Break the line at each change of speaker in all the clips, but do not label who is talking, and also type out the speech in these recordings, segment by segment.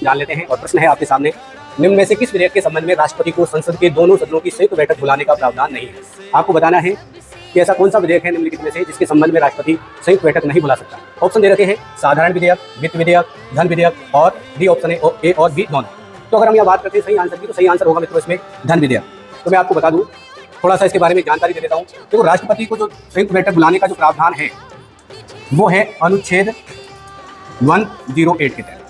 जान लेते हैं और प्रश्न है आपके सामने। निम्न में से किस विधेयक के संबंध में राष्ट्रपति को संसद के दोनों सदनों की संयुक्त बैठक बुलाने का प्रावधान नहीं है? आपको बताना है कि ऐसा कौन सा विधेयक है निम्नलिखित में से जिसके संबंध में राष्ट्रपति संयुक्त बैठक नहीं बुला सकता। ऑप्शन दे रखे हैं साधारण विधेयक, वित्त विधेयक, धन विधेयक और डी ऑप्शन है ए और बी दोनों। तो अगर हम यहाँ बात करते हैं सही आंसर की, तो सही आंसर होगा मित्रों इसमें धन विधेयक। तो मैं आपको बता दूं, थोड़ा सा इसके बारे में जानकारी दे देता हूँ। देखो, राष्ट्रपति को जो संयुक्त बैठक बुलाने का जो प्रावधान है वो है अनुच्छेद 108 के तहत।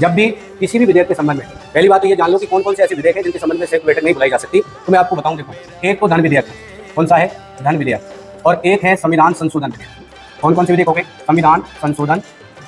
जब भी किसी भी विधेयक के संबंध में, पहली बात तो ये जान लो कि कौन कौन से ऐसे विधेयक है जिनके संबंध में संयुक्त बैठक नहीं बुलाई जा सकती। तो मैं आपको बताऊं, देखो, एक तो धन विधेयक है। कौन सा है? धन विधेयक। और एक है संविधान संशोधन विधेयक। कौन कौन से विधेयक हो गए? संविधान संशोधन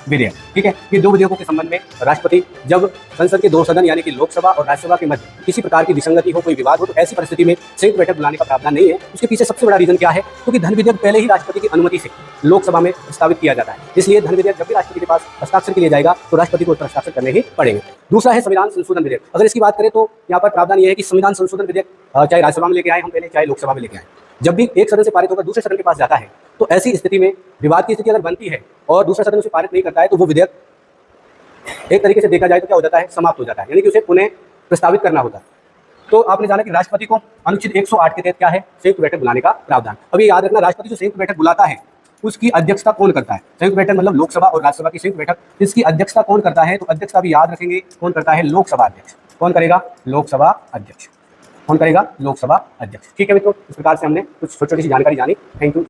विधेयक। ठीक है, ये दो विधेयकों के संबंध में राष्ट्रपति जब संसद के दो सदन यानी कि लोकसभा और राज्यसभा के मध्य किसी प्रकार की विसंगति हो, कोई विवाद हो, तो ऐसी परिस्थिति में संयुक्त बैठक बुलाने का प्रावधान नहीं है। उसके पीछे सबसे बड़ा रीजन क्या है? क्योंकि धन विधेयक पहले ही राष्ट्रपति की अनुमति से लोकसभा में प्रस्तावित किया जाता है। इसलिए धन विधेयक जब भी राष्ट्रपति के पास हस्ताक्षर के लिए जाएगा तो राष्ट्रपति को हस्ताक्षर करने ही पड़ेंगे। दूसरा है संविधान संशोधन विधेयक। अगर इसकी बात करें तो यहाँ पर प्रावधान यह है कि संविधान संशोधन विधेयक चाहे राज्यसभा में लेके आए हम पहले, चाहे लोकसभा में लेके आए, जब भी एक सदन से पारित होकर दूसरे सदन के पास जाता है तो ऐसी स्थिति में विवाद की स्थिति अगर बनती है और दूसरा सदन उसे पारित नहीं करता है तो वो विधेयक एक तरीके से देखा जाए तो क्या हो जाता है? समाप्त हो जाता है, यानी कि उसे पुनः प्रस्तावित करना होता है। तो आपने जाना कि राष्ट्रपति को अनुच्छेद 108 के तहत क्या है? संयुक्त बैठक बुलाने का प्रावधान। अब ये याद रखना, राष्ट्रपति जो संयुक्त बैठक बुलाता है उसकी अध्यक्षता कौन करता है? संयुक्त बैठक मतलब लोकसभा और राज्यसभा की संयुक्त बैठक, इसकी अध्यक्षता कौन करता है? तो अध्यक्षता भी याद रखेंगे, कौन करता है? लोकसभा अध्यक्ष। कौन करेगा? लोकसभा अध्यक्ष। कौन करेगा? लोकसभा अध्यक्ष। ठीक है मित्रों, इस प्रकार से हमने कुछ छोटी छोटी सी जानकारी जानी। Thank you.